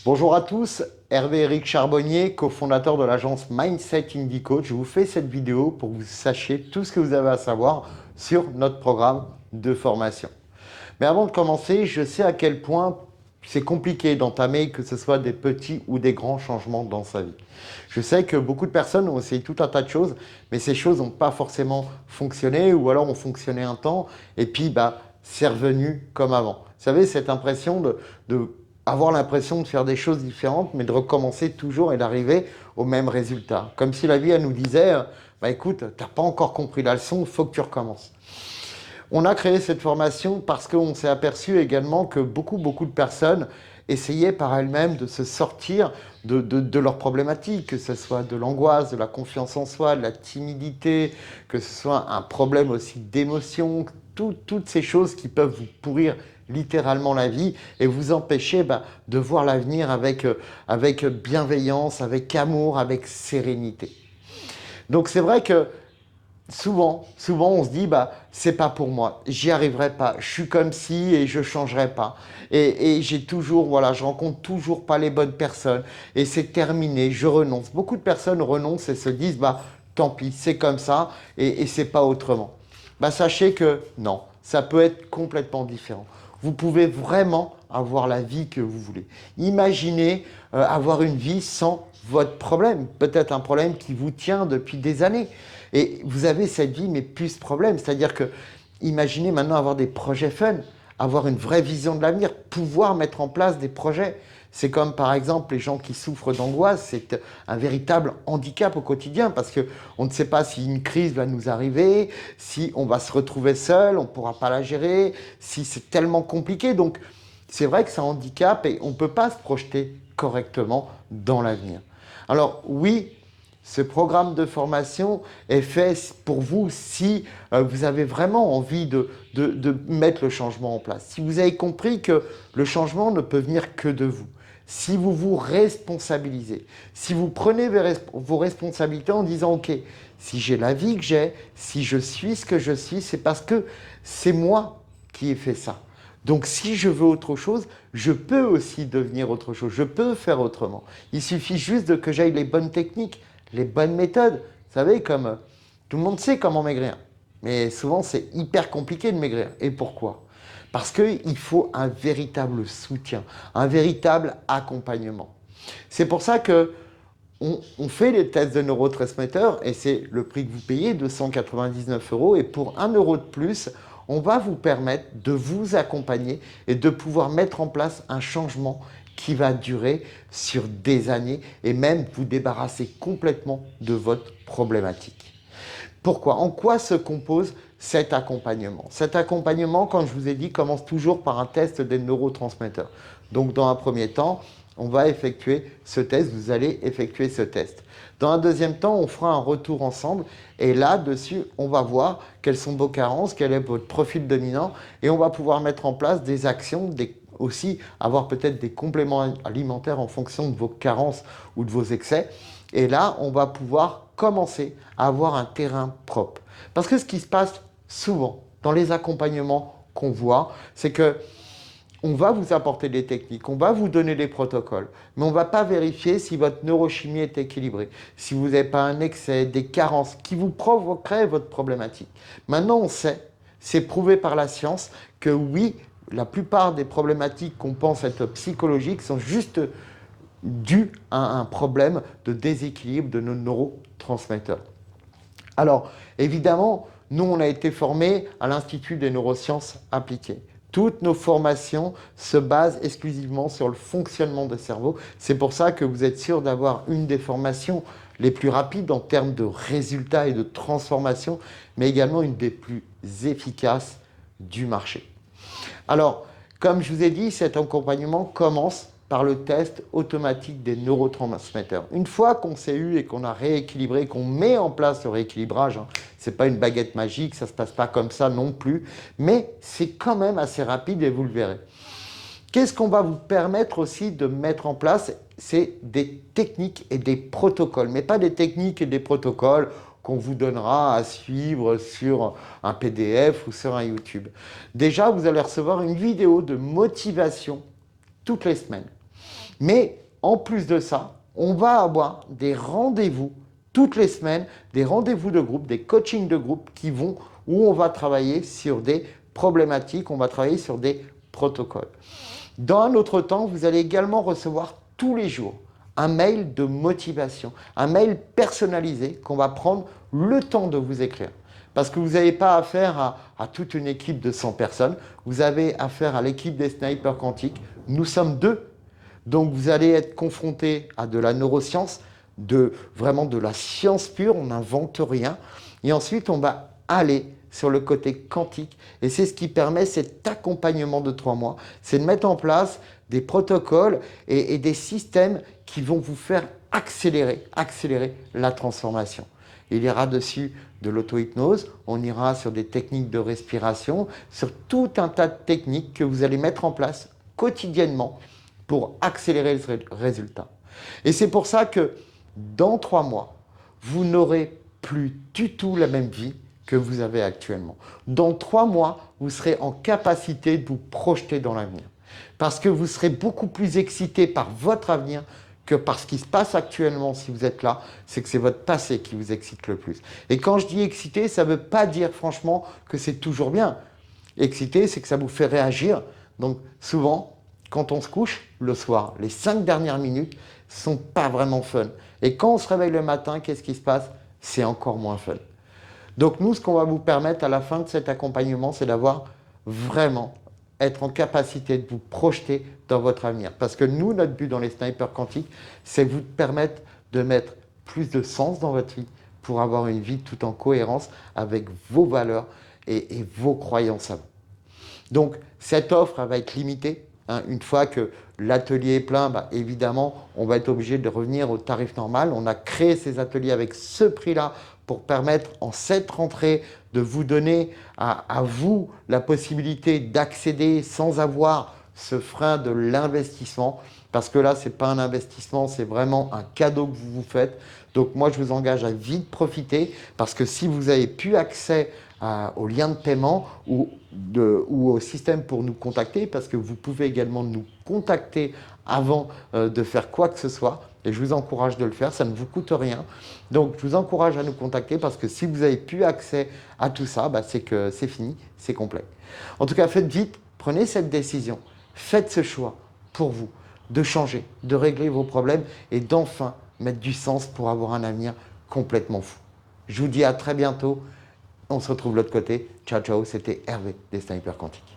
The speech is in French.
Bonjour à tous, Hervé-Éric Charbonnier, cofondateur de l'agence Mindset Indie Coach. Je vous fais cette vidéo pour que vous sachiez tout ce que vous avez à savoir sur notre programme de formation. Mais avant de commencer, je sais à quel point c'est compliqué d'entamer que ce soit des petits ou des grands changements dans sa vie. Je sais que beaucoup de personnes ont essayé tout un tas de choses, mais ces choses n'ont pas forcément fonctionné ou alors ont fonctionné un temps et puis c'est revenu comme avant. Vous savez, cette impression de avoir l'impression de faire des choses différentes, mais de recommencer toujours et d'arriver au même résultat. Comme si la vie, elle nous disait, écoute, tu n'as pas encore compris la leçon, il faut que tu recommences. On a créé cette formation parce qu'on s'est aperçu également que beaucoup de personnes essayaient par elles-mêmes de se sortir de leurs problématiques, que ce soit de l'angoisse, de la confiance en soi, de la timidité, que ce soit un problème aussi d'émotion, toutes ces choses qui peuvent vous pourrir littéralement la vie et vous empêcher de voir l'avenir avec bienveillance, avec amour, avec sérénité. Donc c'est vrai que souvent, on se dit, c'est pas pour moi, j'y arriverai pas, je suis comme si et je changerai pas. Et j'ai toujours, je rencontre toujours pas les bonnes personnes et c'est terminé, je renonce. Beaucoup de personnes renoncent et se disent, tant pis, c'est comme ça et c'est pas autrement. Sachez que non, ça peut être complètement différent. Vous pouvez vraiment avoir la vie que vous voulez. Imaginez avoir une vie sans votre problème, peut-être un problème qui vous tient depuis des années. Et vous avez cette vie, mais plus ce problème. C'est-à-dire que, imaginez maintenant avoir des projets fun, avoir une vraie vision de l'avenir, pouvoir mettre en place des projets. C'est comme par exemple les gens qui souffrent d'angoisse, c'est un véritable handicap au quotidien parce qu'on ne sait pas si une crise va nous arriver, si on va se retrouver seul, on ne pourra pas la gérer, si c'est tellement compliqué. Donc c'est vrai que c'est un handicap et on ne peut pas se projeter correctement dans l'avenir. Alors oui, ce programme de formation est fait pour vous si vous avez vraiment envie de mettre le changement en place. Si vous avez compris que le changement ne peut venir que de vous. Si vous vous responsabilisez, si vous prenez vos responsabilités en disant « Ok, si j'ai la vie que j'ai, si je suis ce que je suis, c'est parce que c'est moi qui ai fait ça. Donc si je veux autre chose, je peux aussi devenir autre chose, je peux faire autrement. Il suffit juste que j'aille les bonnes techniques, les bonnes méthodes. Vous savez, comme tout le monde sait comment maigrir, mais souvent c'est hyper compliqué de maigrir. Et pourquoi ? Parce qu'il faut un véritable soutien, un véritable accompagnement. C'est pour ça que on fait les tests de neurotransmetteurs et c'est le prix que vous payez, 299 €. Et pour 1 € de plus, on va vous permettre de vous accompagner et de pouvoir mettre en place un changement qui va durer sur des années et même vous débarrasser complètement de votre problématique. Pourquoi ? En quoi se compose cet accompagnement ? Cet accompagnement, comme je vous ai dit, commence toujours par un test des neurotransmetteurs. Donc dans un premier temps, on va effectuer ce test, vous allez effectuer ce test. Dans un deuxième temps, on fera un retour ensemble et là-dessus, on va voir quelles sont vos carences, quel est votre profil dominant et on va pouvoir mettre en place des actions, aussi avoir peut-être des compléments alimentaires en fonction de vos carences ou de vos excès. Et là, on va pouvoir commencer à avoir un terrain propre. Parce que ce qui se passe souvent dans les accompagnements qu'on voit, c'est que on va vous apporter des techniques, on va vous donner des protocoles, mais on ne va pas vérifier si votre neurochimie est équilibrée, si vous n'avez pas un excès, des carences qui vous provoqueraient votre problématique. Maintenant, on sait, c'est prouvé par la science, que oui, la plupart des problématiques qu'on pense être psychologiques sont juste dues à un problème de déséquilibre de nos neurotransmetteurs. Alors, évidemment, nous, on a été formés à l'Institut des neurosciences appliquées. Toutes nos formations se basent exclusivement sur le fonctionnement du cerveau. C'est pour ça que vous êtes sûr d'avoir une des formations les plus rapides en termes de résultats et de transformation, mais également une des plus efficaces du marché. Alors, comme je vous ai dit, cet accompagnement commence par le test automatique des neurotransmetteurs. Une fois qu'on s'est eu et qu'on a rééquilibré, qu'on met en place le rééquilibrage, ce n'est pas une baguette magique, ça ne se passe pas comme ça non plus, mais c'est quand même assez rapide et vous le verrez. Qu'est-ce qu'on va vous permettre aussi de mettre en place ? C'est des techniques et des protocoles, mais pas des techniques et des protocoles qu'on vous donnera à suivre sur un PDF ou sur un YouTube. Déjà, vous allez recevoir une vidéo de motivation toutes les semaines. Mais en plus de ça, on va avoir des rendez-vous toutes les semaines, des rendez-vous de groupe, des coachings de groupe où on va travailler sur des problématiques, on va travailler sur des protocoles. Dans un autre temps, vous allez également recevoir tous les jours un mail de motivation, un mail personnalisé qu'on va prendre le temps de vous écrire. Parce que vous n'avez pas affaire à toute une équipe de 100 personnes, vous avez affaire à l'équipe des snipers quantiques. Nous sommes 2. Donc vous allez être confronté à de la neuroscience, vraiment de la science pure, on n'invente rien. Et ensuite, on va aller sur le côté quantique. Et c'est ce qui permet cet accompagnement de 3 mois. C'est de mettre en place des protocoles et des systèmes qui vont vous faire accélérer la transformation. Il y aura dessus de l'auto-hypnose, on ira sur des techniques de respiration, sur tout un tas de techniques que vous allez mettre en place quotidiennement pour accélérer le résultat. Et c'est pour ça que dans 3 mois, vous n'aurez plus du tout la même vie que vous avez actuellement. Dans 3 mois, vous serez en capacité de vous projeter dans l'avenir. Parce que vous serez beaucoup plus excité par votre avenir que par ce qui se passe actuellement si vous êtes là, c'est que c'est votre passé qui vous excite le plus. Et quand je dis excité, ça ne veut pas dire franchement que c'est toujours bien. Excité, c'est que ça vous fait réagir. Donc souvent, quand on se couche le soir, les 5 dernières minutes ne sont pas vraiment fun. Et quand on se réveille le matin, qu'est-ce qui se passe? C'est encore moins fun. Donc nous, ce qu'on va vous permettre à la fin de cet accompagnement, c'est d'avoir vraiment être en capacité de vous projeter dans votre avenir. Parce que nous, notre but dans les snipers quantiques, c'est vous permettre de mettre plus de sens dans votre vie pour avoir une vie tout en cohérence avec vos valeurs et vos croyances à vous. Donc cette offre, elle va être limitée. Une fois que l'atelier est plein, évidemment, on va être obligé de revenir au tarif normal. On a créé ces ateliers avec ce prix-là pour permettre en cette rentrée de vous donner à vous la possibilité d'accéder sans avoir ce frein de l'investissement. Parce que là, ce n'est pas un investissement, c'est vraiment un cadeau que vous vous faites. Donc moi, je vous engage à vite profiter parce que si vous avez plus accès au lien de paiement ou au système pour nous contacter, parce que vous pouvez également nous contacter avant de faire quoi que ce soit, et je vous encourage de le faire, ça ne vous coûte rien. Donc je vous encourage à nous contacter parce que si vous n'avez plus accès à tout ça, c'est que c'est fini, c'est complet. En tout cas, faites vite, prenez cette décision, faites ce choix pour vous, de changer, de régler vos problèmes et d'enfin mettre du sens pour avoir un avenir complètement fou. Je vous dis à très bientôt. On se retrouve de l'autre côté. Ciao, ciao, c'était Hervé des Snipers Quantiques.